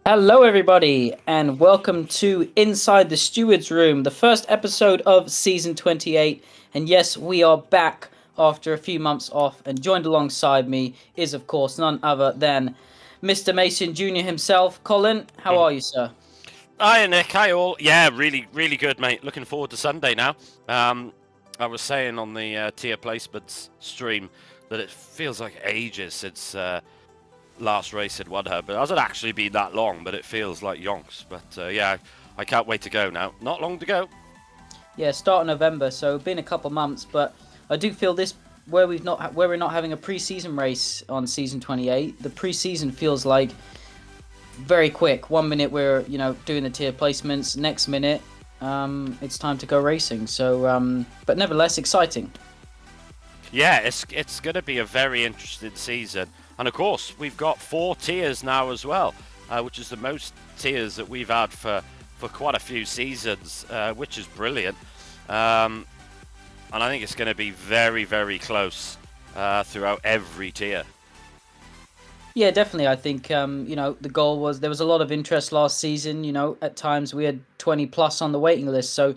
Hello, everybody, and welcome to Inside the Stewards Room, the first episode of season 28. And yes, we are back after a few months off, and joined alongside me is, of course, none other than Mr. Mason Jr. himself. Colin, how are you, sir? Hi, Nick. Hi, all. Yeah, really good, mate. Looking forward to Sunday now. I was saying on the tier placements stream that it feels like ages since last race at One Hub. It hasn't actually been that long, but it feels like yonks. But yeah, I can't wait to go now. Not long to go. Yeah, start of November, so been a couple months, but I do feel this where we're not having a pre-season race on season 28. The pre-season feels like very quick. 1 minute we're doing the tier placements. Next minute, it's time to go racing. So, but nevertheless, exciting. Yeah, it's going to be a very interesting season, and of course we've got 4 tiers now as well, which is the most tiers that we've had for quite a few seasons, which is brilliant. And I think it's going to be very close throughout every tier. Yeah, definitely. I think the goal was there was a lot of interest last season. At times we had 20 plus on the waiting list. So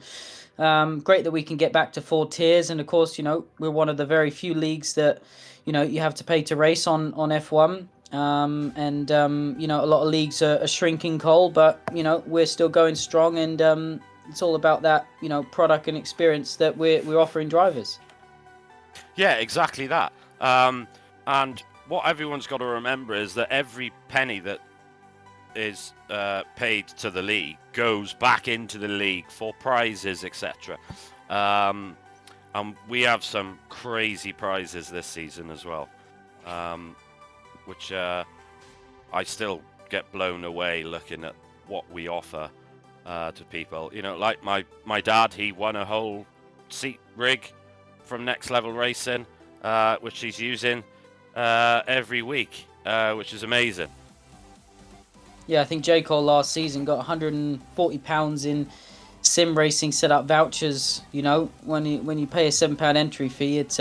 great that we can get back to 4 tiers. And of course, we're one of the very few leagues that you have to pay to race on F1. A lot of leagues are shrinking, Cole, but we're still going strong, and it's all about that product and experience that we're offering drivers. Yeah, exactly that. And what everyone's got to remember is that every penny that is paid to the league goes back into the league for prizes, etc. And we have some crazy prizes this season as well, which I still get blown away looking at what we offer to people. Like my dad, he won a whole seat rig from Next Level Racing, which he's using every week, which is amazing. Yeah, I think J. Cole last season got £140 in sim racing setup vouchers. When you pay a £7 entry fee, it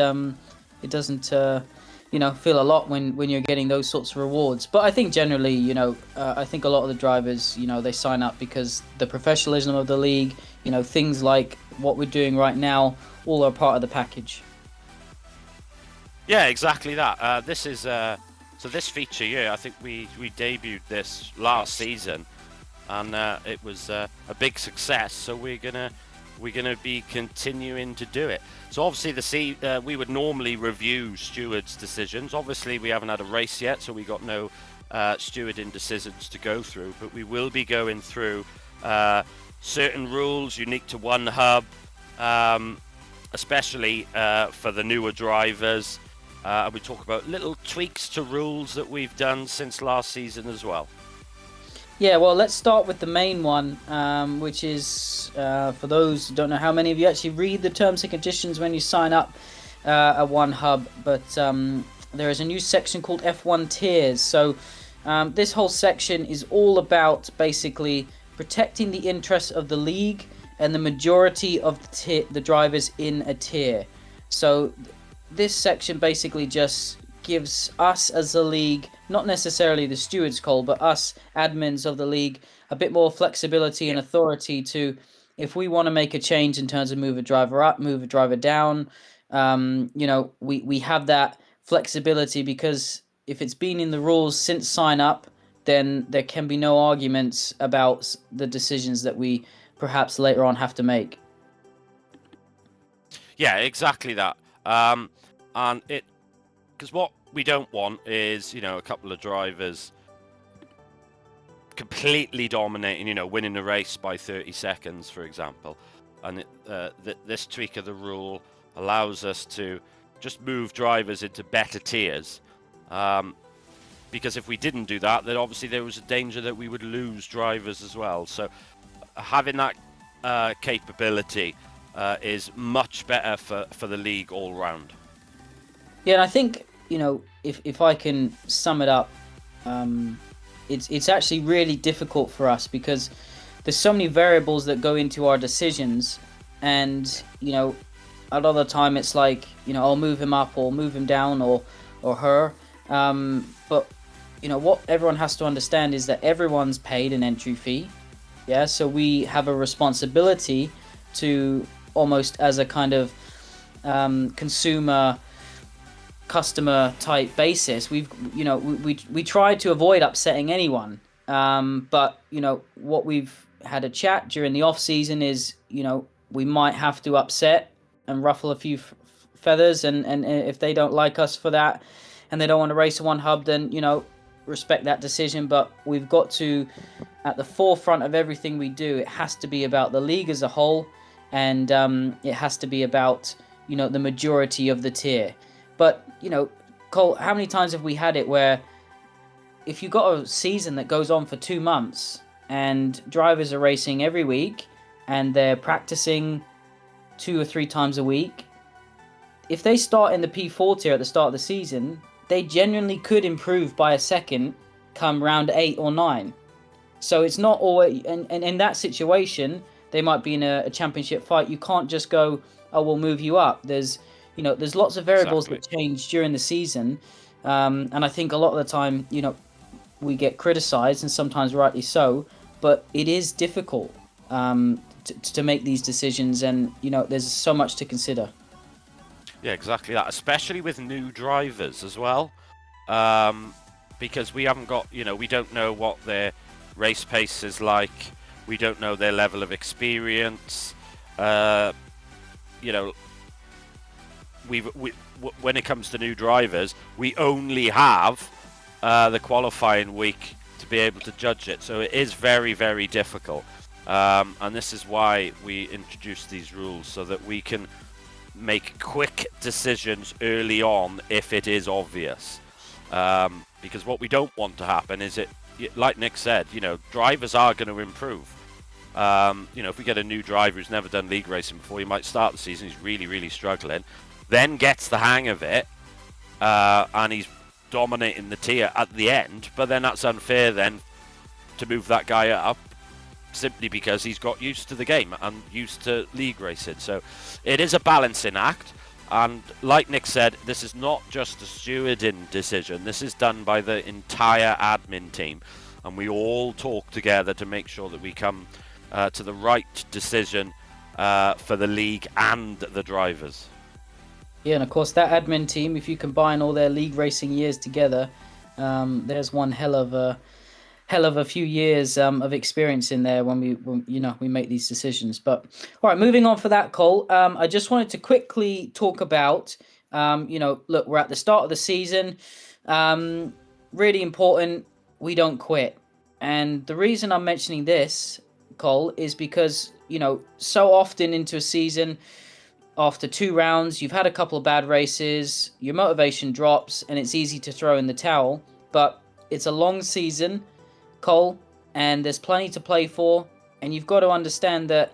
doesn't feel a lot when you're getting those sorts of rewards. But I think generally, I think a lot of the drivers, they sign up because the professionalism of the league, things like what we're doing right now, all are part of the package. Yeah, exactly that. This is so this feature here. I think we debuted this last season, and it was a big success. So we're gonna be continuing to do it. So obviously we would normally review stewards' decisions. Obviously we haven't had a race yet, so we got no stewarding decisions to go through. But we will be going through certain rules unique to One Hub, especially for the newer drivers. We talk about little tweaks to rules that we've done since last season as well. Yeah, well, let's start with the main one, which is, for those who don't know, how many of you actually read the terms and conditions when you sign up at One Hub, but there is a new section called F1 Tiers. So this whole section is all about basically protecting the interests of the league and the majority of the drivers in a tier. So this section basically just gives us as a league, not necessarily the stewards, Cole, but us admins of the league, a bit more flexibility and authority to, if we want to make a change in terms of move a driver up, move a driver down, we have that flexibility, because if it's been in the rules since sign up, then there can be no arguments about the decisions that we perhaps later on have to make. Yeah, exactly that. And because what we don't want is, a couple of drivers completely dominating, winning the race by 30 seconds, for example. And this tweak of the rule allows us to just move drivers into better tiers. Because if we didn't do that, then obviously there was a danger that we would lose drivers as well. So having that capability is much better for the league all round. Yeah, and I think, if I can sum it up, it's actually really difficult for us because there's so many variables that go into our decisions, and a lot of the time it's like I'll move him up or move him down or her, but what everyone has to understand is that everyone's paid an entry fee. Yeah, so we have a responsibility to, almost as a kind of consumer customer type basis, we try to avoid upsetting anyone. But what we've had a chat during the off season is, we might have to upset and ruffle a few feathers, and if they don't like us for that, and they don't want to race a one hub, then respect that decision. But we've got to, at the forefront of everything we do, it has to be about the league as a whole, and it has to be about the majority of the tier. But Cole, how many times have we had it where if you got a season that goes on for 2 months and drivers are racing every week and they're practicing 2 or 3 times a week, if they start in the P4 tier at the start of the season, they genuinely could improve by a second come round 8 or 9. So it's not always, and in that situation, they might be in a championship fight. You can't just go, oh, we'll move you up. There's lots of variables that change during the season, and I think a lot of the time, we get criticised, and sometimes rightly so. But it is difficult to make these decisions, and there's so much to consider. Yeah, exactly that, especially with new drivers as well, because we haven't got, we don't know what their race pace is like. We don't know their level of experience. When it comes to new drivers, we only have the qualifying week to be able to judge it. So it is very, very difficult. And this is why we introduce these rules, so that we can make quick decisions early on if it is obvious. Because what we don't want to happen is, like Nick said, drivers are going to improve. If we get a new driver who's never done league racing before, he might start the season, he's really, really struggling, then gets the hang of it, and he's dominating the tier at the end. But then that's unfair then to move that guy up, simply because he's got used to the game and used to league racing. So it is a balancing act. And like Nick said, this is not just a stewarding decision. This is done by the entire admin team. And we all talk together to make sure that we come to the right decision for the league and the drivers. Yeah, and of course that admin team, if you combine all their league racing years together, there's one hell of a few years of experience in there when we make these decisions. But all right, moving on for that, Cole. I just wanted to quickly talk about, look, we're at the start of the season. Really important, we don't quit. And the reason I'm mentioning this, Cole, is because so often into a season, after 2 rounds, you've had a couple of bad races, your motivation drops, and it's easy to throw in the towel. But it's a long season, Cole, and there's plenty to play for, and you've got to understand that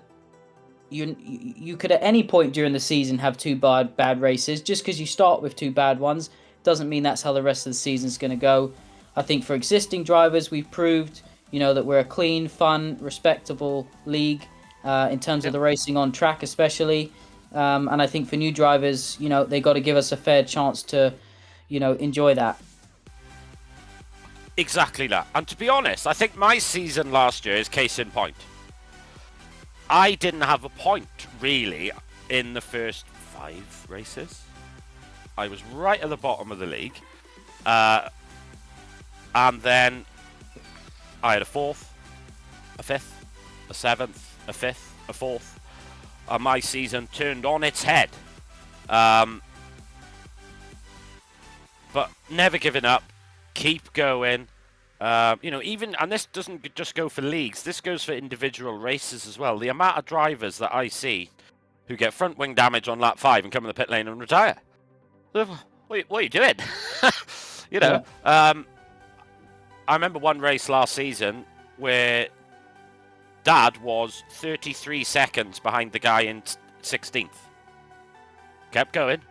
you could at any point during the season have 2 bad races. Just because you start with 2 bad ones doesn't mean that's how the rest of the season's going to go. I think for existing drivers, we've proved that we're a clean, fun, respectable league in terms of the racing on track especially. And I think for new drivers, they got to give us a fair chance to enjoy that. Exactly that. And to be honest, I think my season last year is case in point. I didn't have a point, really, in the first 5 races. I was right at the bottom of the league. And then I had a 4th, a 5th, a 7th, a 5th, a 4th. And my season turned on its head. But never giving up. Keep going. Even, and this doesn't just go for leagues, this goes for individual races as well. The amount of drivers that I see who get front wing damage on lap 5 and come in the pit lane and retire. What are you doing? Yeah. I remember one race last season where Dad was 33 seconds behind the guy in 16th. Kept going.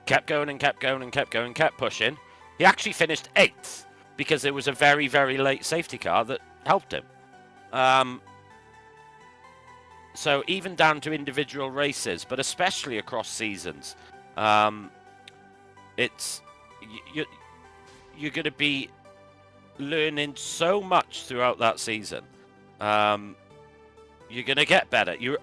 Kept going and kept going and kept going, kept pushing. He actually finished 8th because there was a very, very late safety car that helped him. So even down to individual races, but especially across seasons, you're going to be learning so much throughout that season. You're going to get better. You're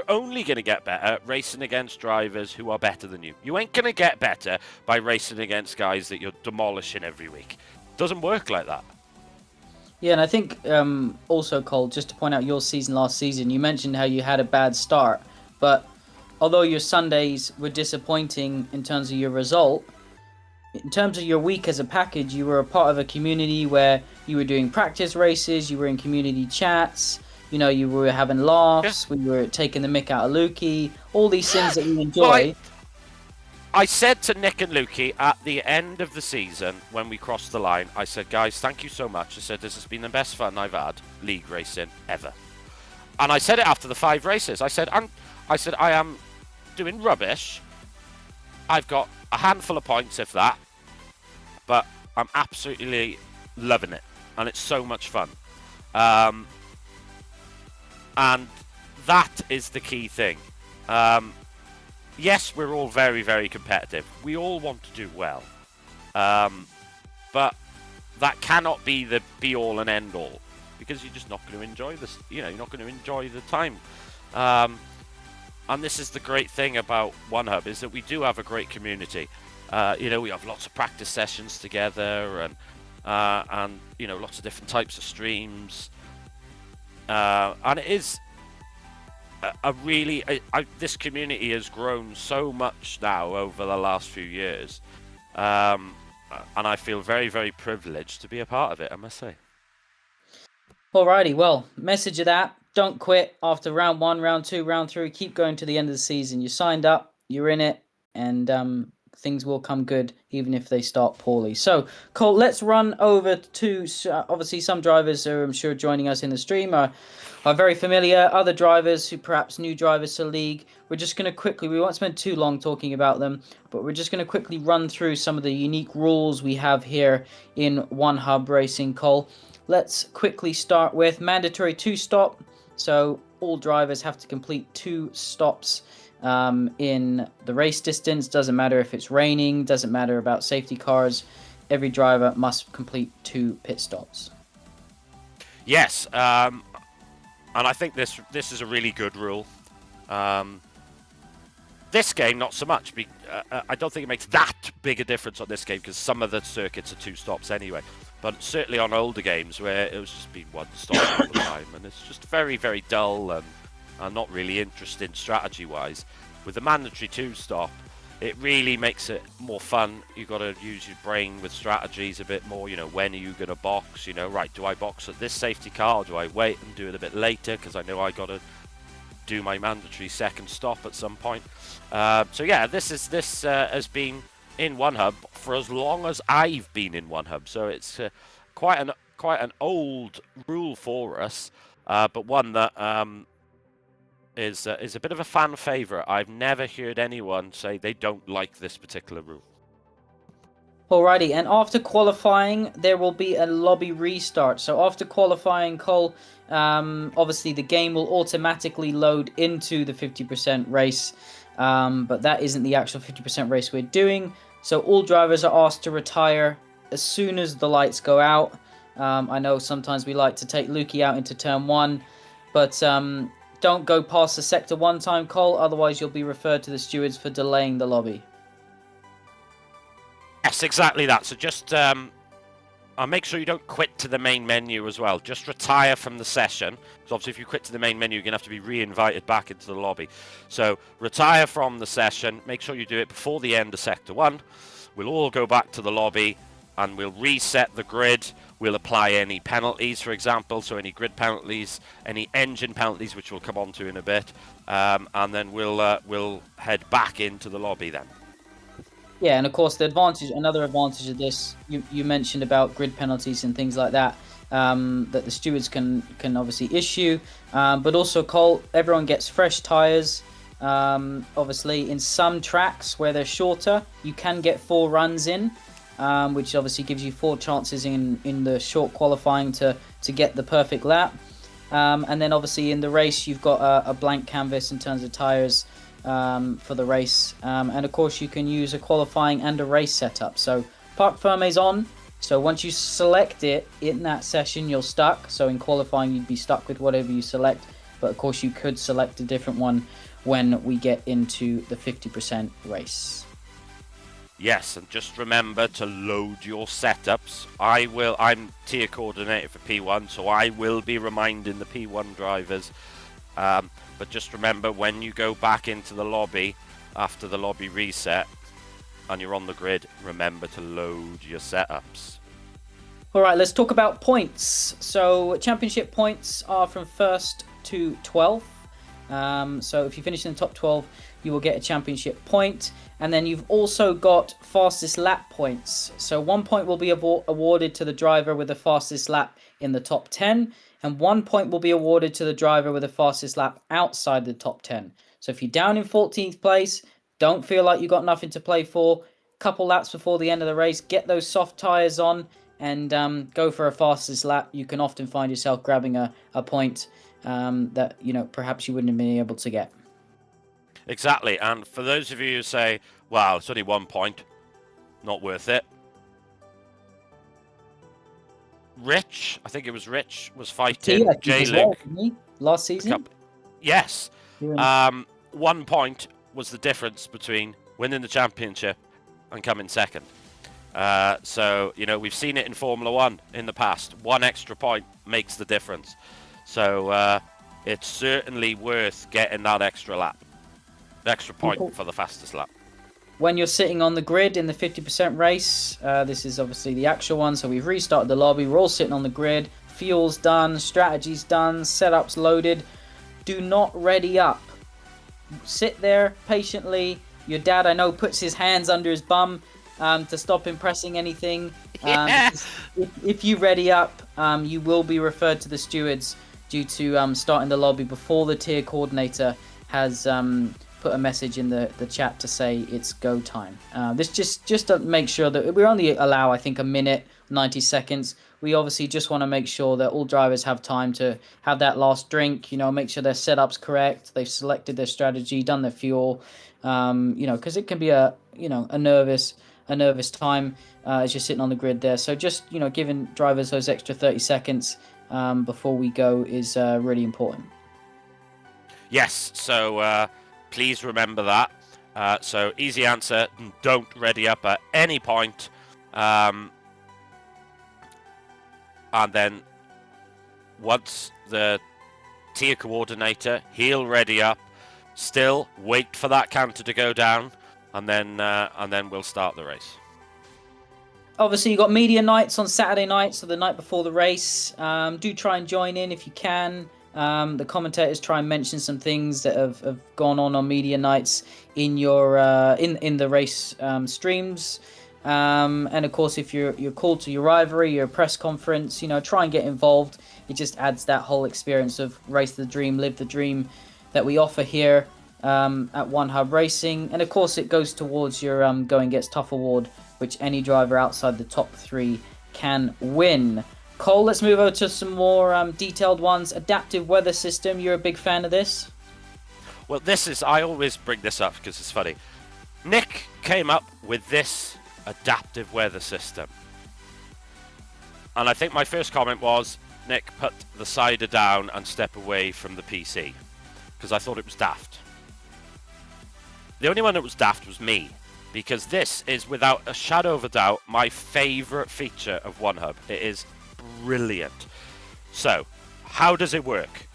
only going to get better racing against drivers who are better than you. You ain't going to get better by racing against guys that you're demolishing every week. Doesn't work like that. Yeah, and I think also, Cole, just to point out your season last season, you mentioned how you had a bad start, but although your Sundays were disappointing in terms of your result, in terms of your week as a package, you were a part of a community where you were doing practice races, you were in community chats, you were having laughs, we were taking the mick out of Lukey, all these things that you enjoy. I said to Nick and Lukey at the end of the season, when we crossed the line, I said, guys, thank you so much. I said, this has been the best fun I've had league racing ever. And I said it after the 5 races. I said, I am doing rubbish. I've got a handful of points, if that, but I'm absolutely loving it. And it's so much fun. And that is the key thing. Yes, we're all very, very competitive. We all want to do well. But that cannot be the be-all and end-all, because you're just not going to enjoy this. You're not going to enjoy the time. And this is the great thing about OneHub, is that we do have a great community. We have lots of practice sessions together, and lots of different types of streams. And it is this community has grown so much now over the last few years, and I feel very, very privileged to be a part of it, I must say. Alrighty, well, message of that: don't quit after round 1, round 2, round 3. Keep going to the end of the season. You signed up, you're in it, and things will come good, even if they start poorly. So, Cole, let's run over to, obviously, some drivers who I'm sure joining us in the stream are very familiar. Other drivers who perhaps new drivers to the league. We're just going to quickly, we won't spend too long talking about them, but we're just going to quickly run through some of the unique rules we have here in OneHub Racing, Cole. Let's quickly start with mandatory 2-stop. So all drivers have to complete 2 stops in the race distance. Doesn't matter if it's raining, doesn't matter about safety cars. Every driver must complete 2 pit stops. Yes, and I think this is a really good rule. This game, not so much. I don't think it makes that big a difference on this game, because some of the circuits are 2 stops anyway. But certainly on older games where it was just been 1 stop all the time, and it's just very, very dull and not really interesting strategy-wise. With the mandatory 2-stop, it really makes it more fun. You've got to use your brain with strategies a bit more. When are you going to box? Right, do I box at this safety car, or do I wait and do it a bit later, because I know I got to do my mandatory 2nd stop at some point. So yeah, this has been in OneHub for as long as I've been in OneHub, so it's quite an old rule for us, but one that is a bit of a fan favorite. I've never heard anyone say they don't like this particular rule. Alrighty, and after qualifying, there will be a lobby restart. So after qualifying, Cole, obviously the game will automatically load into the 50% race, but that isn't the actual 50% race we're doing. So all drivers are asked to retire as soon as the lights go out. I know sometimes we like to take Lukey out into turn 1, but don't go past the sector 1 time, Cole, otherwise you'll be referred to the stewards for delaying the lobby. Yes, exactly that. So just make sure you don't quit to the main menu as well. Just retire from the session. Because obviously if you quit to the main menu, you're going to have to be re-invited back into the lobby. So retire from the session. Make sure you do it before the end of Sector 1. We'll all go back to the lobby and we'll reset the grid. We'll apply any penalties, for example. So any grid penalties, any engine penalties, which we'll come on to in a bit. And then we'll head back into the lobby then. Yeah, and of course another advantage of this, you mentioned about grid penalties and things like that, that the stewards can obviously issue, but also, Cole, everyone gets fresh tyres. Obviously, in some tracks where they're shorter, you can get 4 runs in, which obviously gives you 4 chances in the short qualifying to get the perfect lap. And then obviously in the race, you've got a blank canvas in terms of tyres for the race, and of course you can use a qualifying and a race setup. So Parc Fermé's on, So once you select it in that session, you're stuck. So in qualifying, you'd be stuck with whatever you select. But of course, you could select a different one when we get into the 50% race. Yes, and just remember to load your setups. I'm tier coordinator for P1, so I will be reminding the P1 drivers. But just remember, when you go back into the lobby after the lobby reset and you're on the grid, remember to load your setups. All right, let's talk about points. So championship points are from 1st to 12th. So if you finish in the top 12, you will get a championship point. And then you've also got fastest lap points. So 1 point will be awarded to the driver with the fastest lap in the top 10. And 1 point will be awarded to the driver with the fastest lap outside the top 10. So if you're down in 14th place, don't feel like you got nothing to play for. Couple laps before the end of the race, get those soft tyres on and go for a fastest lap. You can often find yourself grabbing a point that perhaps you wouldn't have been able to get. Exactly, and for those of you who say, "Wow, it's only 1 point, not worth it." Rich, I think it was Rich, was fighting J-Luke last season. Yes, 1 point was the difference between winning the championship and coming second. So we've seen it in Formula One in the past. 1 extra point makes the difference. So it's certainly worth getting that extra point for the fastest lap. When you're sitting on the grid in the 50% race, this is obviously the actual one. So we've restarted the lobby. We're all sitting on the grid. Fuel's done. Strategy's done. Setup's loaded. Do not ready up. Sit there patiently. Your dad, I know, puts his hands under his bum to stop him pressing anything. If you ready up, you will be referred to the stewards due to starting the lobby before the tier coordinator has put a message in the chat to say it's go time. This just to make sure that we only allow, I think, a minute, 90 seconds. We obviously just want to make sure that all drivers have time to have that last drink, make sure their setup's correct, they've selected their strategy, done their fuel, because it can be a nervous time as you're sitting on the grid there. So just, giving drivers those extra 30 seconds before we go is really important. Yes, so please remember that. So easy answer, don't ready up at any point. And then once the tier coordinator, he'll ready up, still wait for that counter to go down, and then we'll start the race. Obviously, you've got media nights on Saturday night, so the night before the race. Do try and join in if you can. The commentators try and mention some things that have gone on media nights in your in the race streams. And of course, if you're called to your rivalry, your press conference, try and get involved. It just adds that whole experience of race the dream, live the dream that we offer here at One Hub Racing. And of course, it goes towards your Going Gets Tough award, which any driver outside the top 3 can win. Cole, let's move over to some more detailed ones. Adaptive weather system, you're a big fan of this? Well, I always bring this up because it's funny. Nick came up with this adaptive weather system. And I think my first comment was, Nick, put the cider down and step away from the PC. Because I thought it was daft. The only one that was daft was me. Because this is, without a shadow of a doubt, my favourite feature of One Hub. It is brilliant. So, how does it work?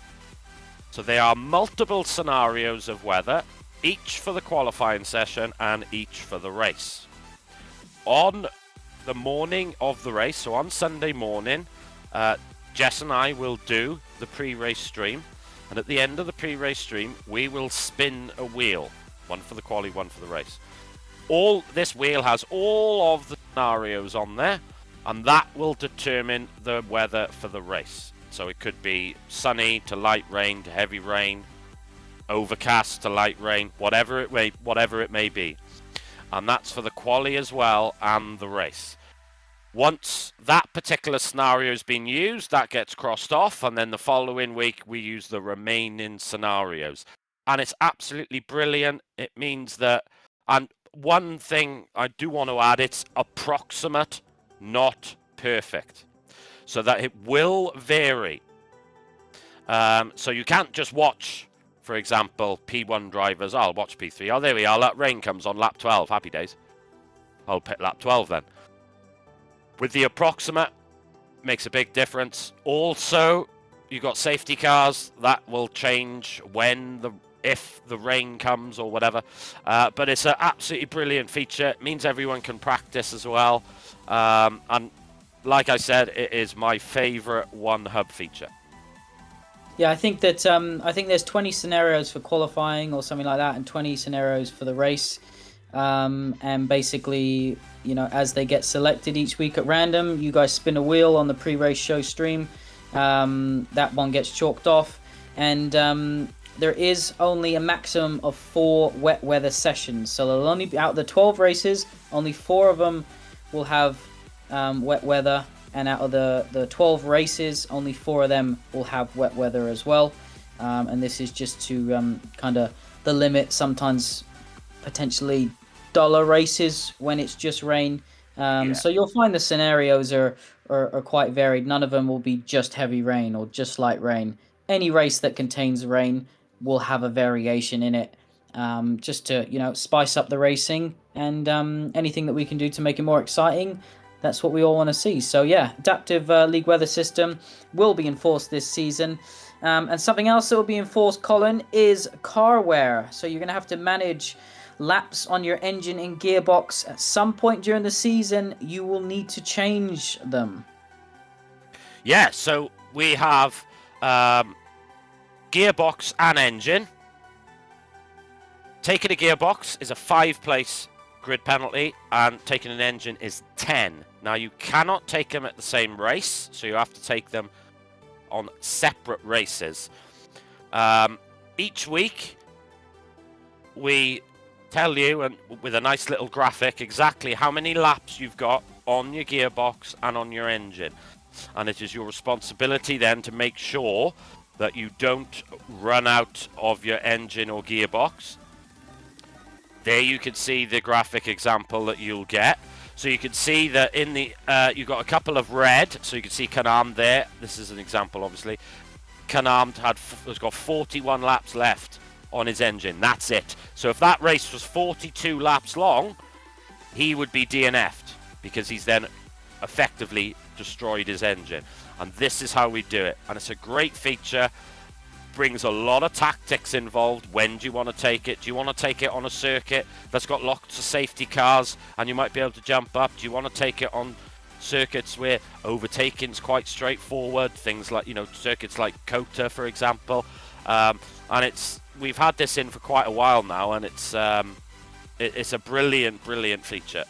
So there are multiple scenarios of weather, each for the qualifying session and each for the race. On the morning of the race, so on Sunday morning, Jess and I will do the pre-race stream, and at the end of the pre-race stream, we will spin a wheel, one for the quali, one for the race. This wheel has all of the scenarios on there, and that will determine the weather for the race. So it could be sunny to light rain to heavy rain, overcast to light rain, whatever it may be. And that's for the quali as well and the race. Once that particular scenario has been used, that gets crossed off, and then the following week we use the remaining scenarios. And it's absolutely brilliant. It means that, and one thing I do want to add, it's approximate. not perfect, so that it will vary. So you can't just watch, for example, P1 drivers. I'll watch P3. Oh, there we are. That rain comes on lap 12. Happy days. I'll pit lap 12 then. With the approximate, makes a big difference. Also, you've got safety cars. That will change if the rain comes or whatever. But it's an absolutely brilliant feature. It means everyone can practice as well. And like I said, it is my favorite one hub feature. Yeah, I think that I think there's 20 scenarios for qualifying or something like that, and 20 scenarios for the race. And basically, as they get selected each week at random, you guys spin a wheel on the pre-race show stream. That one gets chalked off, and there is only a maximum of 4 wet weather sessions. So there'll only be, out of the 12 races, only 4 of them will have wet weather. And out of the 12 races, only 4 of them will have wet weather as well. And this is just to kind of the limit, sometimes potentially duller races when it's just rain. So you'll find the scenarios are quite varied. None of them will be just heavy rain or just light rain. Any race that contains rain will have a variation in it, just to spice up the racing, and anything that we can do to make it more exciting. That's what we all want to see. So yeah, adaptive league weather system will be enforced this season. And something else that will be enforced, Colin, is car wear. So you're going to have to manage laps on your engine and gearbox. At some point during the season, you will need to change them. Yeah, so we have gearbox and engine. Taking a gearbox is a 5-place grid penalty, and taking an engine is 10. Now, you cannot take them at the same race, so you have to take them on separate races. Each week, we tell you, and with a nice little graphic, exactly how many laps you've got on your gearbox and on your engine. And it is your responsibility then to make sure that you don't run out of your engine or gearbox. There you can see the graphic example that you'll get. So you can see that in the you've got a couple of red. So you can see Canarmed there. This is an example, obviously. Canarmed has got 41 laps left on his engine. That's it. So if that race was 42 laps long, he would be DNF'd because he's then effectively destroyed his engine. And this is how we do it. And it's a great feature. Brings a lot of tactics involved. When do you want to take it? Do you want to take it on a circuit that's got lots of safety cars and you might be able to jump up? Do you want to take it on circuits where overtaking's quite straightforward? Things like, circuits like Kota, for example. And we've had this in for quite a while now, and it's a brilliant feature.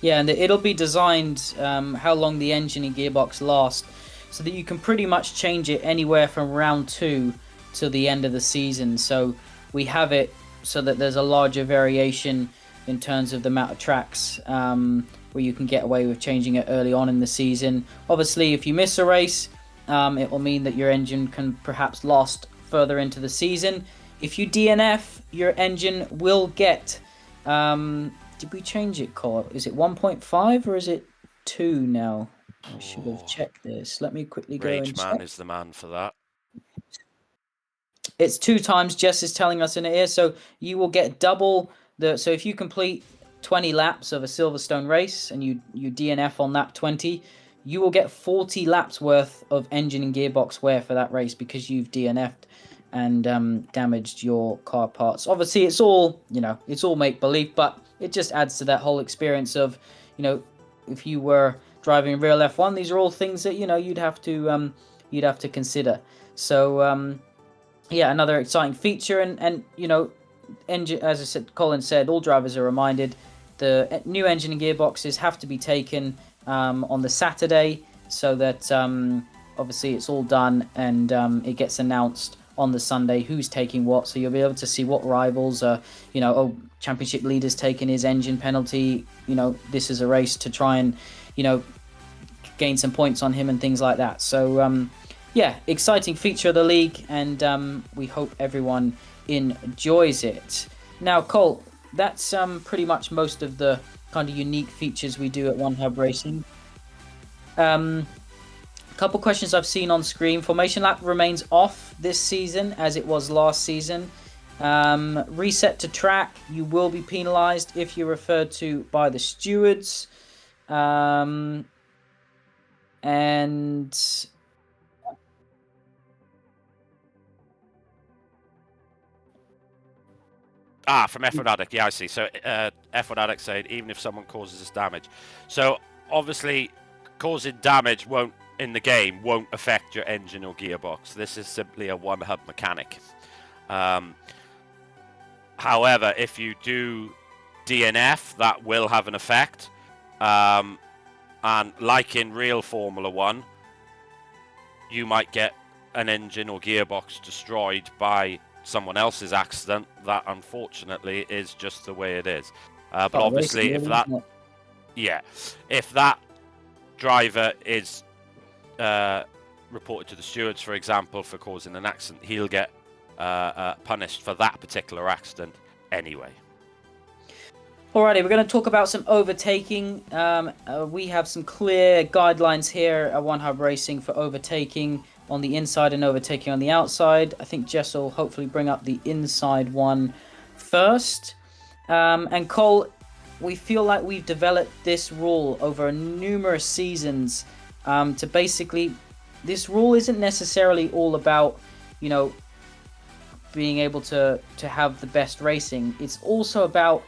Yeah, and it'll be designed how long the engine and gearbox last, so that you can pretty much change it anywhere from round 2 to the end of the season. So we have it so that there's a larger variation in terms of the amount of tracks where you can get away with changing it early on in the season. Obviously, if you miss a race, it will mean that your engine can perhaps last further into the season. If you DNF, your engine will get... did we change it, Cole? Is it 1.5 or is it 2 now? I should have checked this. Let me quickly go and check. Rageman is the man for that. It's 2 times. Jess is telling us in it here. So you will get double the... So if you complete 20 laps of a Silverstone race and you DNF on lap 20, you will get 40 laps worth of engine and gearbox wear for that race because you've DNF'd and damaged your car parts. Obviously, it's all, it's all make-believe, but it just adds to that whole experience of, if you were driving real F1, these are all things that you'd have to consider. So yeah, another exciting feature, and engine, as I said, Colin said, all drivers are reminded the new engine and gearboxes have to be taken on the Saturday, so that obviously it's all done and it gets announced on the Sunday who's taking what, so you'll be able to see what rivals are, championship leader's taking his engine penalty, this is a race to try and gain some points on him and things like that. So yeah, exciting feature of the league, and we hope everyone enjoys it. Now, Cole, that's pretty much most of the kind of unique features we do at One Hub Racing. Couple questions I've seen on screen. Formation lap remains off this season as it was last season. Reset to track. You will be penalized if you're referred to by the stewards. And From F1 Addict. Yeah, I see. So F1 Addict said even if someone causes us damage. So obviously, causing damage in the game won't affect your engine or gearbox. This is simply a one hub mechanic. However, if you do DNF, that will have an effect. And like in real Formula One, you might get an engine or gearbox destroyed by someone else's accident. That unfortunately is just the way it is. But obviously, if that driver is reported to the stewards, for example, for causing an accident, he'll get punished for that particular accident anyway. Alrighty, we're going to talk about some overtaking. We have some clear guidelines here at One Hub Racing for overtaking on the inside and overtaking on the outside. I think Jess will hopefully bring up the inside one first. And Cole, we feel like we've developed this rule over numerous seasons to basically... This rule isn't necessarily all about, being able to have the best racing. It's also about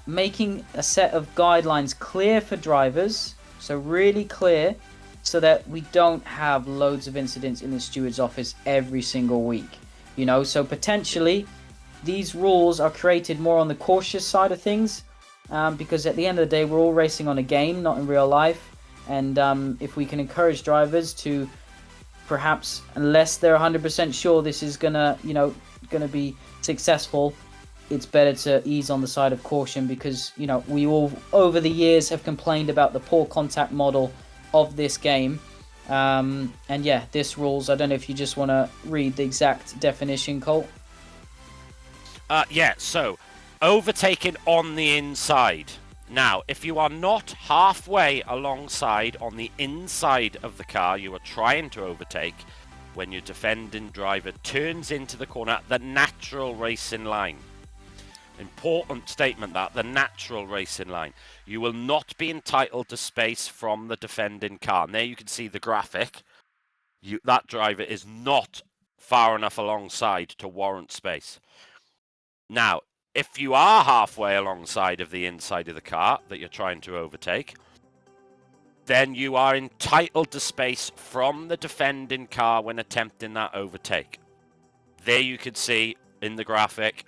making a set of guidelines clear for drivers, so really clear, so that we don't have loads of incidents in the steward's office every single week. So potentially these rules are created more on the cautious side of things, because at the end of the day we're all racing on a game, not in real life. And if we can encourage drivers to, perhaps, unless they're 100% sure this is gonna be successful, it's better to ease on the side of caution, because we all over the years have complained about the poor contact model of this game. And yeah, this rules, I don't know if you just want to read the exact definition, Colt. So overtaking on the inside. Now, if you are not halfway alongside on the inside of the car you are trying to overtake, when your defending driver turns into the corner at the natural racing line. Important statement, that the natural racing line. You will not be entitled to space from the defending car. And there you can see the graphic. That driver is not far enough alongside to warrant space. Now, if you are halfway alongside of the inside of the car that you're trying to overtake, then you are entitled to space from the defending car when attempting that overtake. There you can see in the graphic,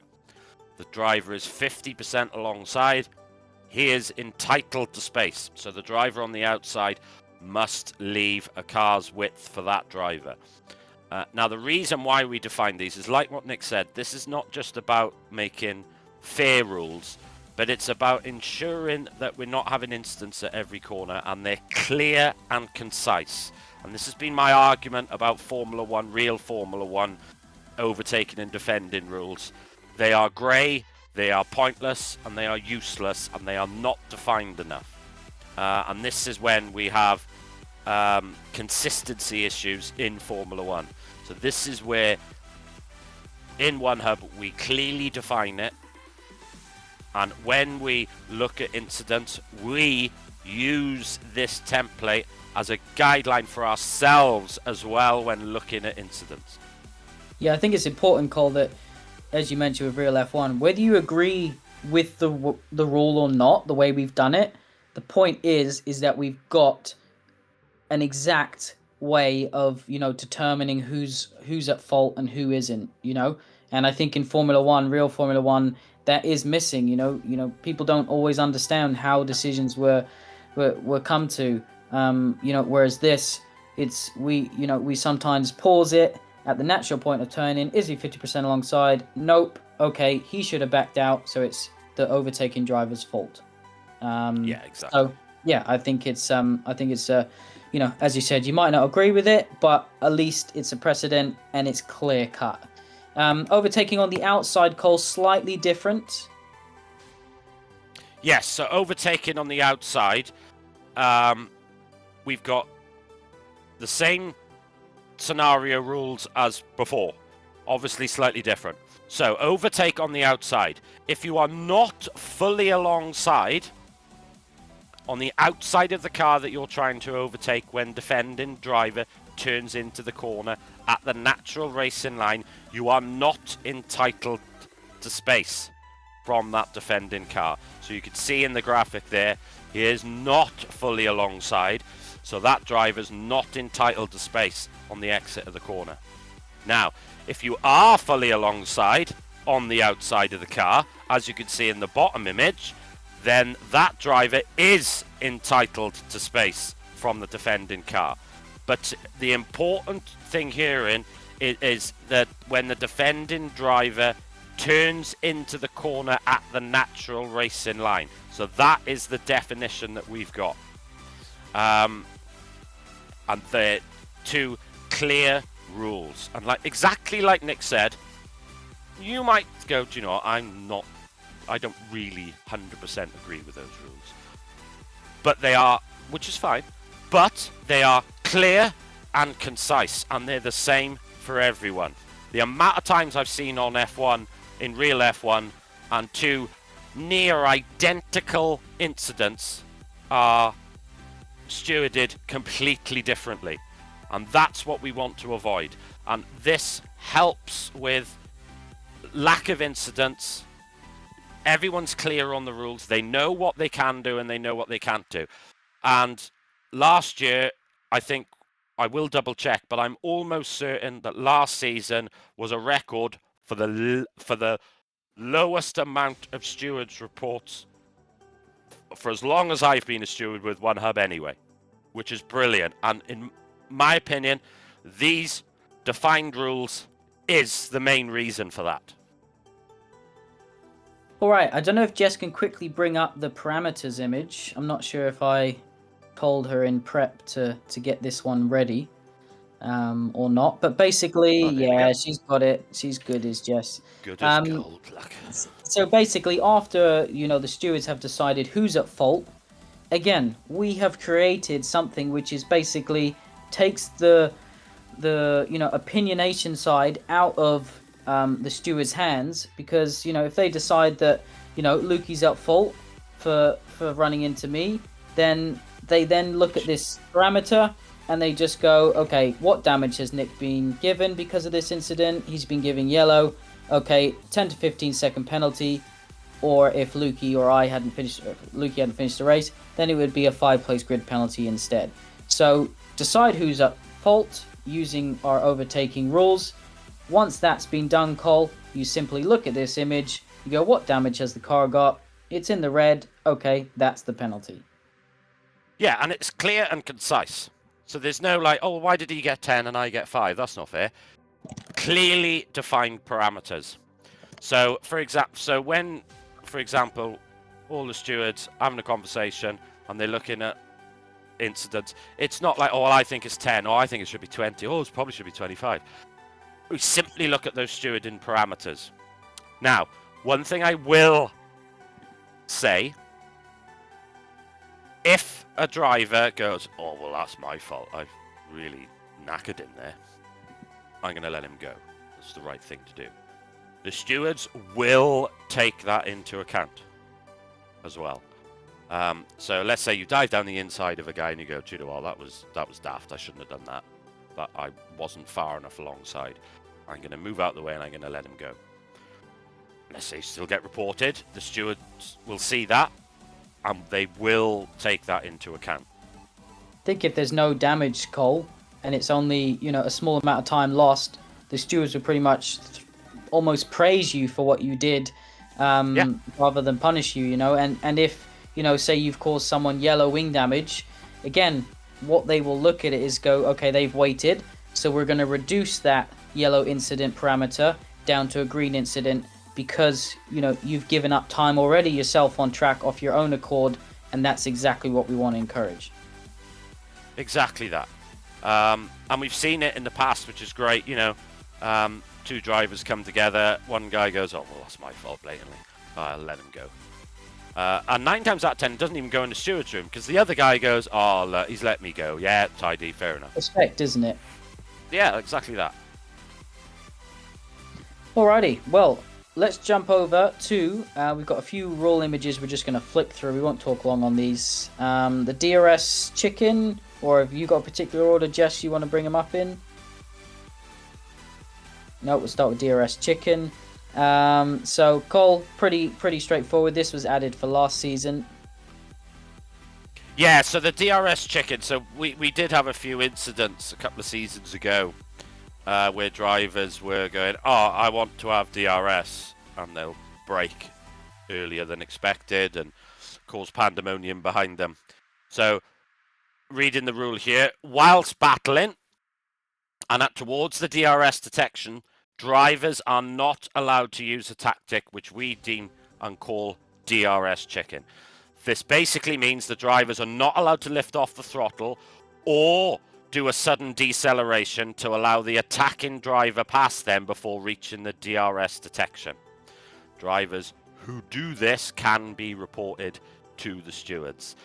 the driver is 50% alongside. He is entitled to space. So the driver on the outside must leave a car's width for that driver. Now, the reason why we define these is, like what Nick said, this is not just about making fair rules, but it's about ensuring that we're not having incidents at every corner, and they're clear and concise. And this has been my argument about Formula One, real Formula One, overtaking and defending rules. They are grey, they are pointless, and they are useless, and they are not defined enough. And this is when we have consistency issues in Formula One. So this is where, in One Hub, we clearly define it. And when we look at incidents, we use this template as a guideline for ourselves as well when looking at incidents. Yeah, I think it's important, Cole, that, as you mentioned with Real F1, whether you agree with the rule or not, the way we've done it, the point is that we've got an exact way of, determining who's at fault and who isn't, And I think in Formula One, real Formula One, that is missing. People don't always understand how decisions were come to. Whereas this, it's we sometimes pause it at the natural point of turning. Is he 50% alongside? Nope. Okay, he should have backed out. So it's the overtaking driver's fault. Yeah, exactly. So yeah, I think it's as you said, you might not agree with it, but at least it's a precedent and it's clear cut. Overtaking on the outside, Cole, slightly different. Yes, so overtaking on the outside, we've got the same scenario rules as before, obviously slightly different. So overtake on the outside. If you are not fully alongside on the outside of the car that you're trying to overtake when defending driver turns into the corner at the natural racing line, you are not entitled to space from that defending car. So you can see in the graphic there, he is not fully alongside, so that driver's not entitled to space on the exit of the corner. Now, if you are fully alongside on the outside of the car, as you can see in the bottom image, then that driver is entitled to space from the defending car. But the important thing here is that when the defending driver turns into the corner at the natural racing line. So that is the definition that we've got. And they're two clear rules. And exactly like Nick said, you might go, do you know what, I don't really 100% agree with those rules. But they are, which is fine, but they are clear and concise, and they're the same for everyone. The amount of times I've seen on F1, in real F1, and two near identical incidents are stewarded completely differently. And that's what we want to avoid. And this helps with lack of incidents. Everyone's clear on the rules. They know what they can do and they know what they can't do. And last year, I think, I will double check, but I'm almost certain that last season was a record for the lowest amount of stewards reports for as long as I've been a steward with one hub anyway, which is brilliant. And in my opinion, these defined rules is the main reason for that. All right, I don't know if Jess can quickly bring up the parameters image. I'm not sure if I told her in prep to get this one ready or not. But basically, yeah, she's got it. She's good as Jess. Good as gold. So basically, after, the stewards have decided who's at fault, again, we have created something which is basically takes the opinionation side out of the steward's hands, because if they decide that Lukey's at fault for running into me, then they look at this parameter and they just go, okay, what damage has Nick been given because of this incident? He's been given yellow. Okay, 10 to 15 second penalty. Or if Lukey hadn't finished the race, then it would be a 5-place grid penalty instead. So decide who's at fault using our overtaking rules. Once that's been done, Cole, you simply look at this image, you go, what damage has the car got? It's in the red. Okay, that's the penalty. Yeah, and it's clear and concise. So there's no why did he get 10 and I get 5? That's not fair. Clearly defined parameters. So for example, all the stewards having a conversation and they're looking at incidents, it's not like, I think it's 10, or I think it should be 20, it probably should be 25. We simply look at those stewarding parameters. Now, one thing I will say, if a driver goes, that's my fault, I've really knackered in there, I'm going to let him go. That's the right thing to do. The stewards will take that into account as well. So let's say you dive down the inside of a guy and you go, that was daft, I shouldn't have done that. But I wasn't far enough alongside. I'm going to move out of the way and I'm going to let him go. Let's say you still get reported. The stewards will see that and they will take that into account. I think if there's no damage, Cole, and it's only, a small amount of time lost, the stewards will pretty much almost praise you for what you did rather than punish you, and if, say you've caused someone yellow wing damage, again, what they will look at it is go, okay, they've waited, so we're going to reduce that yellow incident parameter down to a green incident because, you've given up time already yourself on track off your own accord, and that's exactly what we want to encourage. Exactly that. And we've seen it in the past, which is great, two drivers come together, one guy goes, that's my fault blatantly, I'll let him go. And 9 times out of 10, it doesn't even go in the steward's room because the other guy goes, "Oh, he's let me go. Yeah, tidy, fair enough." Respect, isn't it? Yeah, exactly that. Alrighty, well, let's jump over to, we've got a few rule images we're just going to flick through. We won't talk long on these. The DRS chicken, or have you got a particular order, Jess, you want to bring them up in? No, we'll start with DRS chicken. So, Cole, pretty straightforward. This was added for last season. Yeah, so the DRS chicken, so we did have a few incidents a couple of seasons ago where drivers were going, "Oh, I want to have DRS," and they'll brake earlier than expected and cause pandemonium behind them. So, reading the rule here, whilst battling and towards the DRS detection, drivers are not allowed to use a tactic which we deem and call DRS chicken. This basically means the drivers are not allowed to lift off the throttle or do a sudden deceleration to allow the attacking driver past them before reaching the DRS detection. Drivers who do this can be reported to the stewards.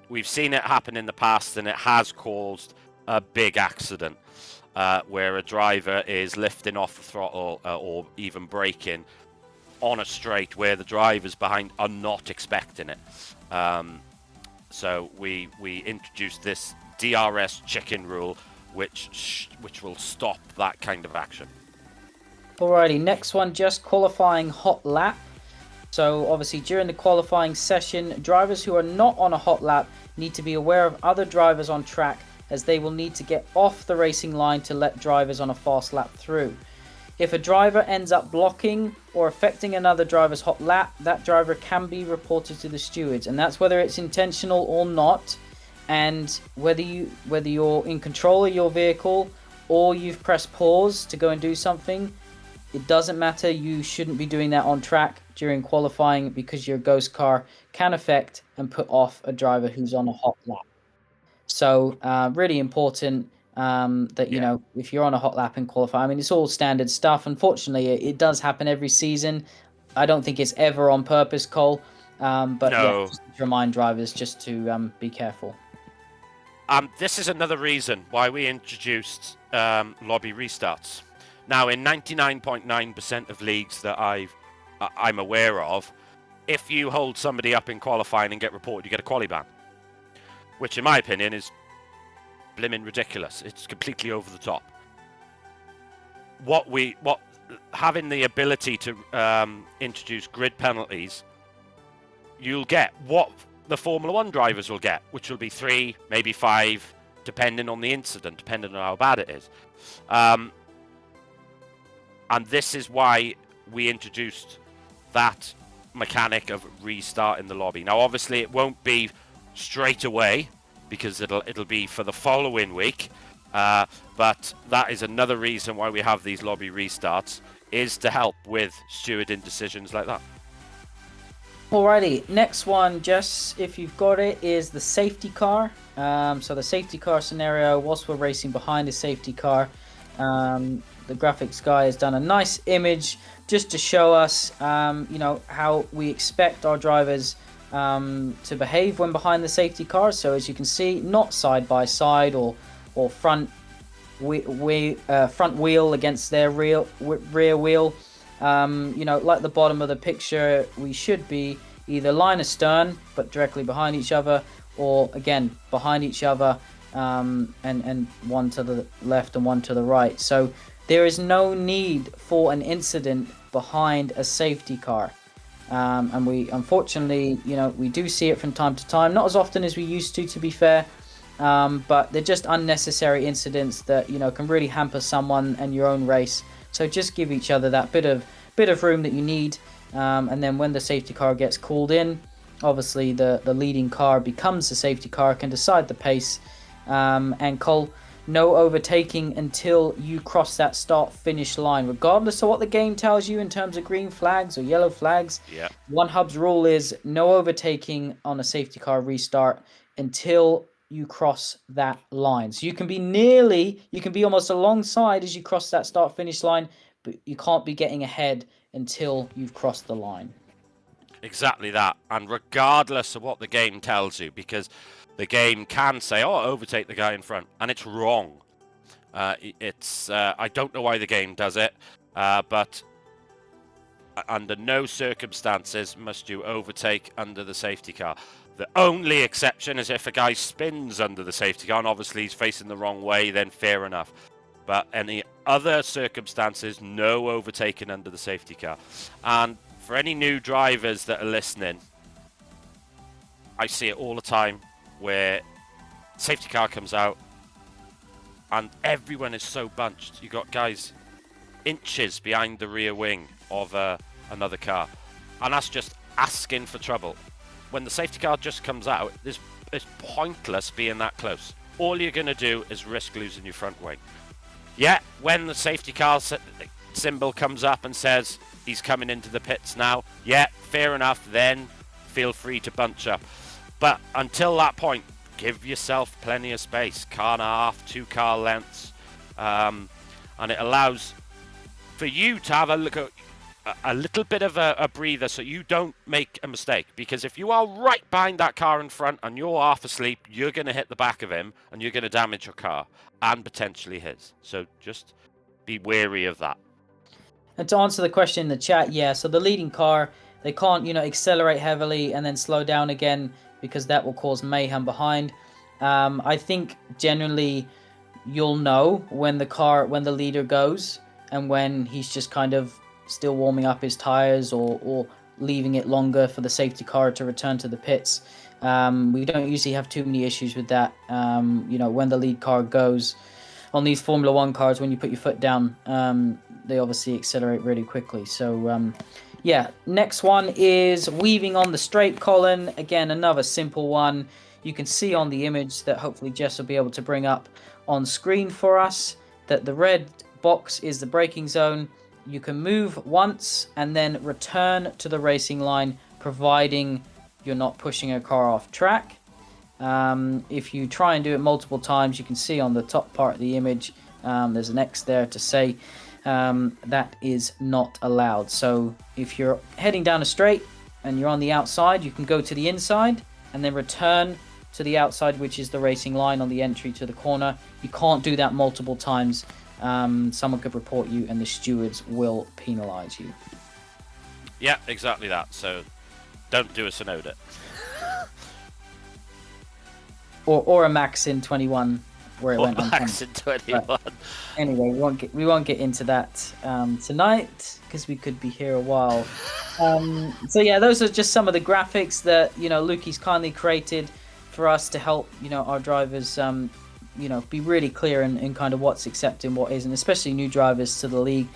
We've seen it happen in the past, and it has caused a big accident where a driver is lifting off the throttle or even braking on a straight where the drivers behind are not expecting it. So we introduced this DRS chicken rule, which will stop that kind of action. Alrighty, next one, just qualifying hot lap. So obviously during the qualifying session, drivers who are not on a hot lap need to be aware of other drivers on track, as they will need to get off the racing line to let drivers on a fast lap through. If a driver ends up blocking or affecting another driver's hot lap, that driver can be reported to the stewards, and that's whether it's intentional or not, and whether you're in control of your vehicle or you've pressed pause to go and do something. It doesn't matter. You shouldn't be doing that on track during qualifying, because your ghost car can affect and put off a driver who's on a hot lap. So really important that, you know, if you're on a hot lap in qualifying, I mean, it's all standard stuff. Unfortunately, it does happen every season. I don't think it's ever on purpose, Cole. But No. yeah, just to remind drivers just to be careful. This is another reason why we introduced lobby restarts. Now, in 99.9% of leagues that I'm aware of, if you hold somebody up in qualifying and get reported, you get a quali ban, which, in my opinion, is blimmin' ridiculous. It's completely over the top. Having the ability to introduce grid penalties, you'll get what the Formula 1 drivers will get, which will be 3, maybe 5, depending on the incident, depending on how bad it is. And this is why we introduced that mechanic of restarting the lobby. Now, obviously, it won't be straight away, because it'll be for the following week. But that is another reason why we have these lobby restarts, is to help with steward indecisions like that. Alrighty, next one, Jess, if you've got it, is the safety car. So the safety car scenario, whilst we're racing behind the safety car, the graphics guy has done a nice image just to show us, how we expect our drivers to behave when behind the safety car. So as you can see, not side by side or front wheel against their rear wheel. Like the bottom of the picture, we should be either line astern but directly behind each other, or again behind each other, and one to the left and one to the right. So there is no need for an incident behind a safety car. And we, unfortunately, we do see it from time to time, not as often as we used to be fair, but they're just unnecessary incidents that, can really hamper someone and your own race. So just give each other that bit of room that you need, and then when the safety car gets called in, obviously the leading car becomes the safety car, can decide the pace, and Cole, no overtaking until you cross that start-finish line, regardless of what the game tells you in terms of green flags or yellow flags. Yeah. One Hub's rule is no overtaking on a safety car restart until you cross that line. So you can be almost alongside as you cross that start-finish line, but you can't be getting ahead until you've crossed the line. Exactly that. And regardless of what the game tells you, because the game can say, oh, overtake the guy in front, and it's wrong. I don't know why the game does it, but under no circumstances must you overtake under the safety car. The only exception is if a guy spins under the safety car and obviously he's facing the wrong way, then fair enough. But any other circumstances, no overtaking under the safety car. And for any new drivers that are listening, I see it all the time where safety car comes out and everyone is so bunched. You got guys inches behind the rear wing of another car, and that's just asking for trouble. When the safety car just comes out, it's pointless being that close. All you're going to do is risk losing your front wing. Yeah, when the safety car symbol comes up and says he's coming into the pits now, yeah, fair enough, then feel free to bunch up. But until that point, give yourself plenty of space. Car and a half, 2 car lengths, and it allows for you to have a look at a little bit of a breather so you don't make a mistake. Because if you are right behind that car in front and you're half asleep, you're going to hit the back of him and you're going to damage your car and potentially his. So just be wary of that. And to answer the question in the chat, yeah, so the leading car, they can't, accelerate heavily and then slow down again because that will cause mayhem behind. I think generally you'll know when the leader goes and when he's just kind of still warming up his tires or leaving it longer for the safety car to return to the pits. We don't usually have too many issues with that. When the lead car goes on these Formula 1 cars, when you put your foot down, they obviously accelerate really quickly. So, next one is weaving on the straight, Colin. Again, another simple one. You can see on the image that hopefully Jess will be able to bring up on screen for us that the red box is the braking zone. You can move once and then return to the racing line, providing you're not pushing a car off track. If you try and do it multiple times, you can see on the top part of the image, there's an X there to say that is not allowed. So if you're heading down a straight and you're on the outside, you can go to the inside and then return to the outside, which is the racing line on the entry to the corner. You can't do that multiple times. Someone could report you and the stewards will penalise you. Yeah, exactly that. So don't do a Sonoda. Or a Max in 21 where it went on. Max in 21. But anyway, we won't get into that tonight because we could be here a while. Those are just some of the graphics that Lukey's kindly created for us to help our drivers be really clear in kind of what's accepted and what isn't, especially new drivers to the league.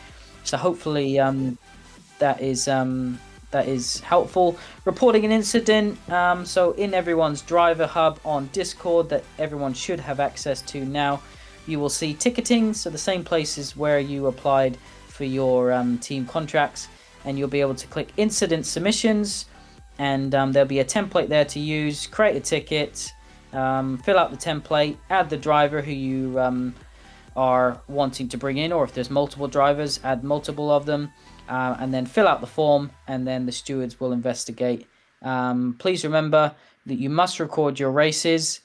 So hopefully that is helpful. Reporting an incident. So in everyone's driver hub on Discord that everyone should have access to now, you will see ticketing. So the same places where you applied for your team contracts, and you'll be able to click incident submissions, and there'll be a template there to use. Create a ticket. Fill out the template, add the driver who you are wanting to bring in, or if there's multiple drivers, add multiple of them, and then fill out the form, and then the stewards will investigate. Please remember that you must record your races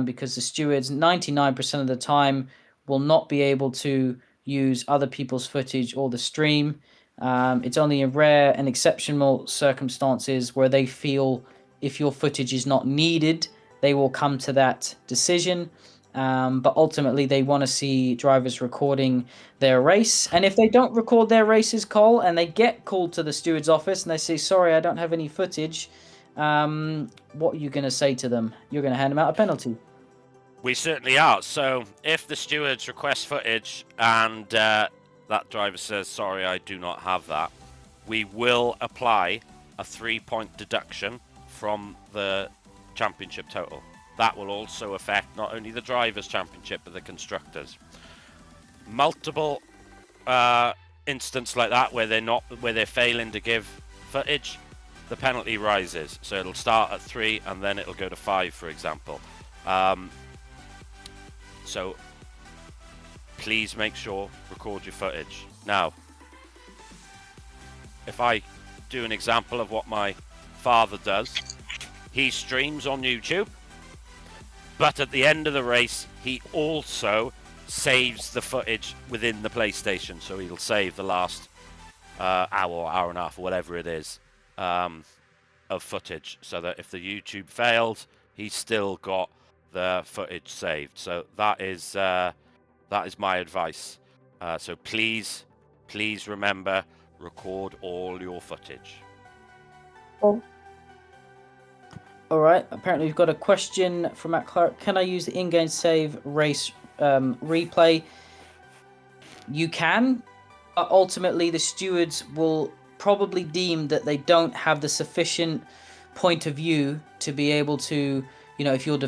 because the stewards 99% of the time will not be able to use other people's footage or the stream. It's only in rare and exceptional circumstances where they feel if your footage is not needed, they will come to that decision. But ultimately, they want to see drivers recording their race. And if they don't record their races, Cole, and they get called to the steward's office and they say, sorry, I don't have any footage, what are you going to say to them? You're going to hand them out a penalty. We certainly are. So if the stewards request footage and that driver says, sorry, I do not have that, we will apply a 3-point deduction from the championship total. That will also affect not only the drivers' championship but the constructors. Multiple instances like that where they're failing to give footage, the penalty rises. So it'll start at 3 and then it'll go to 5, for example. So please make sure record your footage. Now, if I do an example of what my father does. He streams on YouTube, but at the end of the race, he also saves the footage within the PlayStation. So he'll save the last hour and a half, or whatever it is, of footage, so that if the YouTube fails, he's still got the footage saved. So that is my advice. So please remember, record all your footage. Oh. All right. Apparently, we've got a question from Matt Clark. Can I use the in-game save race replay? You can, but ultimately the stewards will probably deem that they don't have the sufficient point of view to be able to, if you're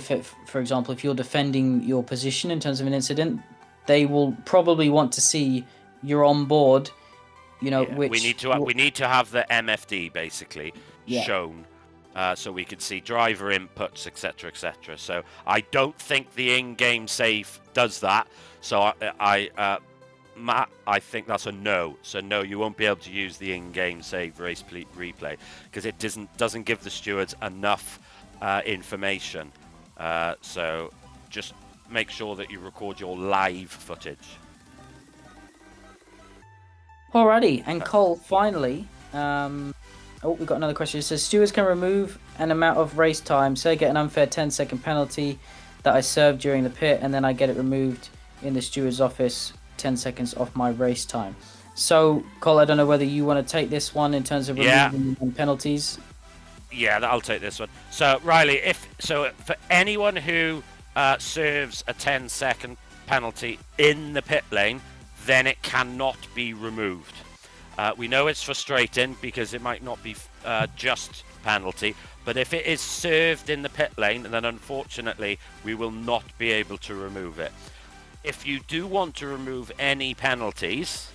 for example, if you're defending your position in terms of an incident, they will probably want to see you're on board. Which we need to have the MFD basically shown. So we can see driver inputs, etc., etc. So I don't think the in-game save does that. So Matt, I think that's a no. So no, you won't be able to use the in-game save race replay because it doesn't give the stewards enough information. So just make sure that you record your live footage. Alrighty, and Cole, finally, we've got another question. It says, stewards can remove an amount of race time. Say I get an unfair 10-second penalty that I served during the pit, and then I get it removed in the steward's office 10 seconds off my race time. So, Cole, I don't know whether you want to take this one in terms of removing penalties. Yeah, I'll take this one. So, Riley, for anyone who serves a 10-second penalty in the pit lane, then it cannot be removed. We know it's frustrating because it might not be just penalty, but if it is served in the pit lane, then unfortunately we will not be able to remove it. If you do want to remove any penalties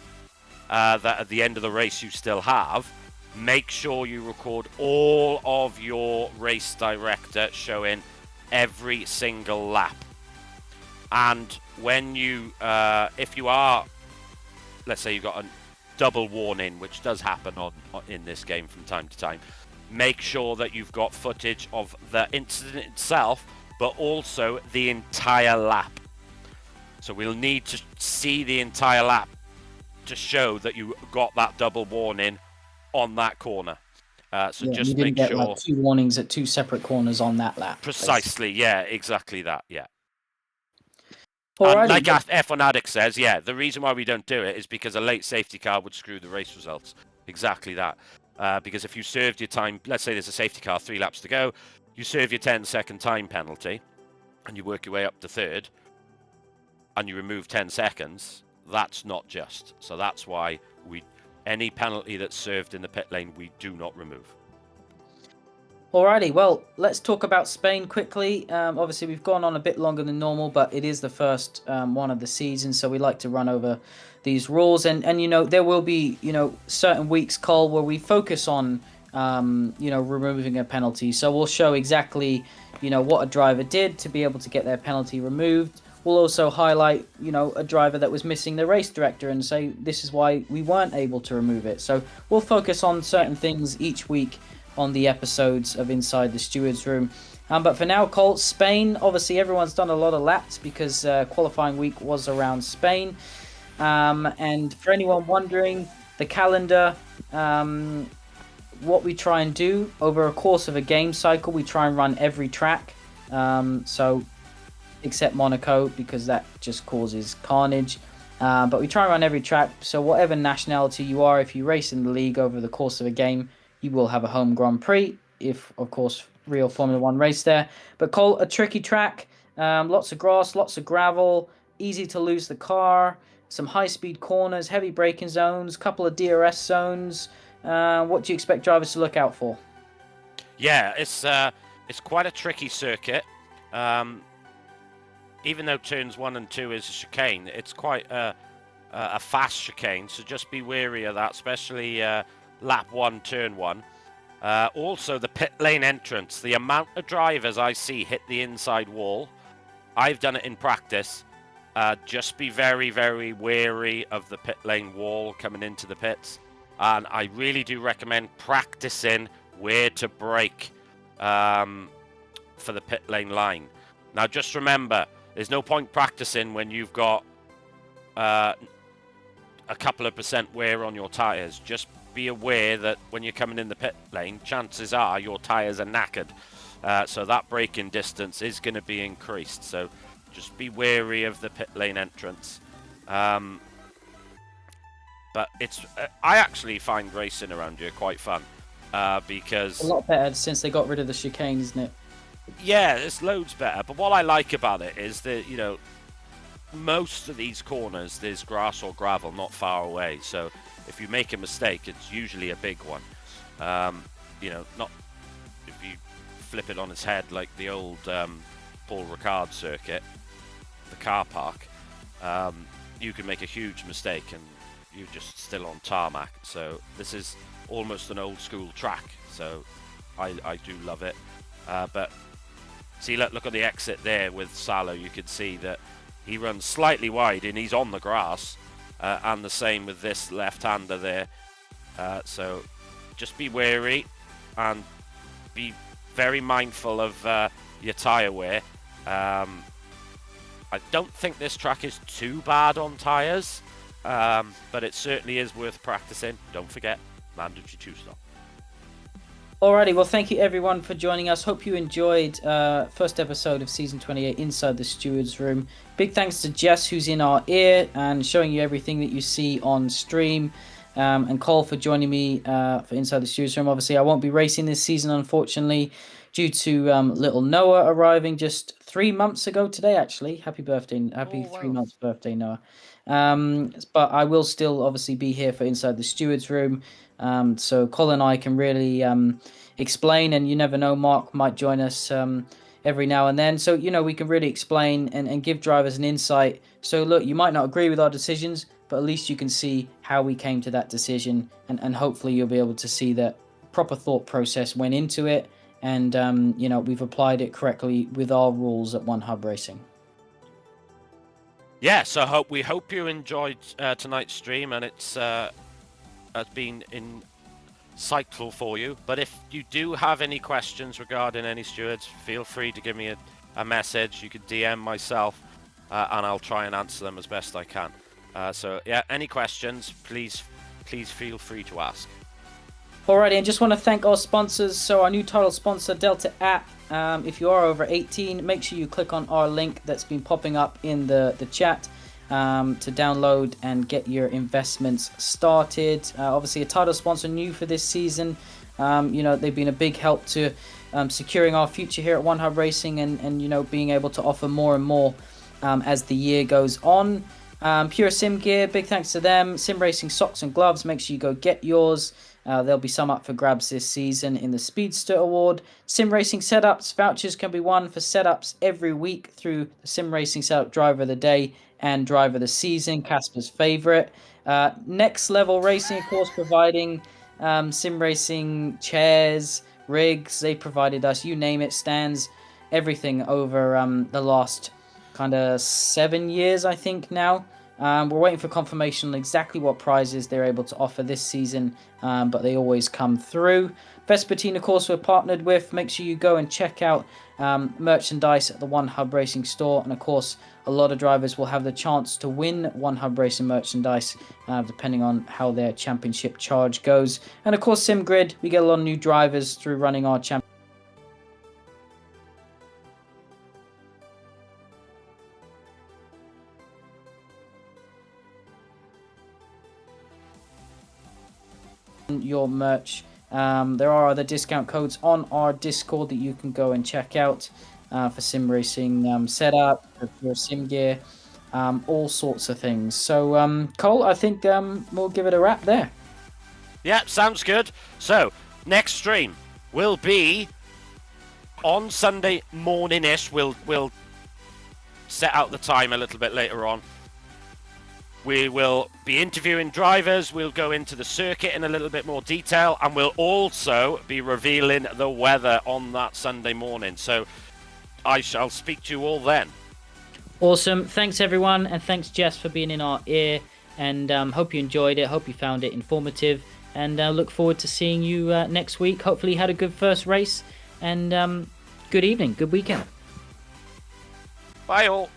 that at the end of the race you still have, make sure you record all of your race director showing every single lap. And when you, if you are, let's say you've got a double warning, which does happen in this game from time to time, make sure that you've got footage of the incident itself, but also the entire lap. So we'll need to see the entire lap to show that you got that double warning on that corner. So just you didn't make sure. Like 2 warnings at 2 separate corners on that lap. Precisely, basically. Yeah, exactly that. Yeah. Alrighty. And like F1 Addict says, the reason why we don't do it is because a late safety car would screw the race results. Exactly that. Because if you served your time, let's say there's a safety car, 3 laps to go, you serve your 10-second time penalty, and you work your way up to third, and you remove 10 seconds, that's not just. So that's why any penalty that's served in the pit lane, we do not remove. Alrighty, well, let's talk about Spain quickly. Obviously, we've gone on a bit longer than normal, but it is the first one of the season, so we like to run over these rules. And there will be, certain weeks, Cole, where we focus on, removing a penalty. So we'll show exactly, what a driver did to be able to get their penalty removed. We'll also highlight, a driver that was missing the race director and say this is why we weren't able to remove it. So we'll focus on certain things each week on the episodes of Inside the Stewards Room. But for now, Cole, Spain, obviously everyone's done a lot of laps because qualifying week was around Spain. And for anyone wondering, the calendar, what we try and do over a course of a game cycle, we try and run every track. So except Monaco, because that just causes carnage. But we try and run every track. So whatever nationality you are, if you race in the league over the course of a game, you will have a home Grand Prix, if, of course, real Formula 1 race there. But Cole, a tricky track, lots of grass, lots of gravel, easy to lose the car, some high-speed corners, heavy braking zones, couple of DRS zones. What do you expect drivers to look out for? Yeah, it's quite a tricky circuit. Even though turns 1 and 2 is a chicane, it's quite a fast chicane, so just be wary of that, especially lap 1, turn 1. Also, the pit lane entrance, the amount of drivers I see hit the inside wall, I've done it in practice. Just be very, very wary of the pit lane wall coming into the pits. And I really do recommend practicing where to brake for the pit lane line. Now, just remember, there's no point practicing when you've got a couple of % wear on your tyres. Just be aware that when you're coming in the pit lane, chances are your tyres are knackered. So that braking distance is going to be increased. So just be wary of the pit lane entrance. But I actually find racing around here quite fun because A lot better since they got rid of the chicane, isn't it? yeah, it's loads better. But what I like about it is that, you know, most of these corners there's grass or gravel not far away. So if you make a mistake, it's usually a big one. You know, not if you flip it on its head like the old Paul Ricard circuit, the car park. You can make a huge mistake and you're just still on tarmac. So this is almost an old school track. So I do love it. But see, look at the exit there with Salo. You can see that he runs slightly wide and he's on the grass. And the same with this left-hander there. So just be wary and be very mindful of your tyre wear. I don't think this track is too bad on tyres, but it certainly is worth practicing. Don't forget, mandatory 2-stop. Alrighty, well, thank you everyone for joining us. Hope you enjoyed first episode of season 28 inside the Stewards room. Big thanks to Jess, who's in our ear and showing you everything that you see on stream, and Cole for joining me for inside the Stewards room. Obviously, I won't be racing this season, unfortunately, due to little Noah arriving just 3 months ago today. Actually, happy birthday, happy 3 months birthday, Noah. But I will still obviously be here for inside the Stewards room. So Colin and I can really explain, and you never know, Mark might join us every now and then. So, you know, we can really explain and give drivers an insight. So, look, you might not agree with our decisions, but at least you can see how we came to that decision. And hopefully you'll be able to see that proper thought process went into it. And, you know, we've applied it correctly with our rules at One Hub Racing. Yeah, so we hope you enjoyed tonight's stream, and it's has been insightful for you. But if you do have any questions regarding any stewards, feel free to give me a message. You can DM myself, and I'll try and answer them as best I can. So yeah, any questions, please feel free to ask. Alrighty, and just want to thank our sponsors. So our new title sponsor, Delta.app. If you are over 18, make sure you click on our link that's been popping up in the chat to download and get your investments started. Obviously, a title sponsor new for this season. You know, they've been a big help to securing our future here at One Hub Racing, and you know, being able to offer more and more as the year goes on. Pure Sim Gear, big thanks to them. Sim Racing socks and gloves, make sure you go get yours. There'll be some up for grabs this season in the Speedster Award. Sim Racing setups, vouchers can be won for setups every week through the Sim Racing Setup Driver of the Day and Driver of the Season, Casper's favourite. Next Level Racing, of course, providing Sim Racing chairs, rigs. They provided us, you name it, stands, everything over the last kind of 7 years, I think, now. We're waiting for confirmation on exactly what prizes they're able to offer this season, but they always come through. Vespertine, of course, we're partnered with. Make sure you go and check out merchandise at the One Hub Racing store. And, of course, a lot of drivers will have the chance to win One Hub Racing merchandise, depending on how their championship charge goes. And, of course, SimGrid, we get a lot of new drivers through running our championship. Your merch. There are other discount codes on our Discord that you can go and check out for sim racing setup, for sim gear, all sorts of things. So, Cole, I think we'll give it a wrap there. Yeah, sounds good. So, next stream will be on Sunday morning-ish. We'll set out the time a little bit later on. We will be interviewing drivers, we'll go into the circuit in a little bit more detail, and we'll also be revealing the weather on that Sunday morning. So I shall speak to you all then. Awesome. Thanks, everyone, and thanks, Jess, for being in our ear. and hope you enjoyed it. Hope you found it informative, and look forward to seeing you next week. Hopefully you had a good first race, and good evening, good weekend. Bye all.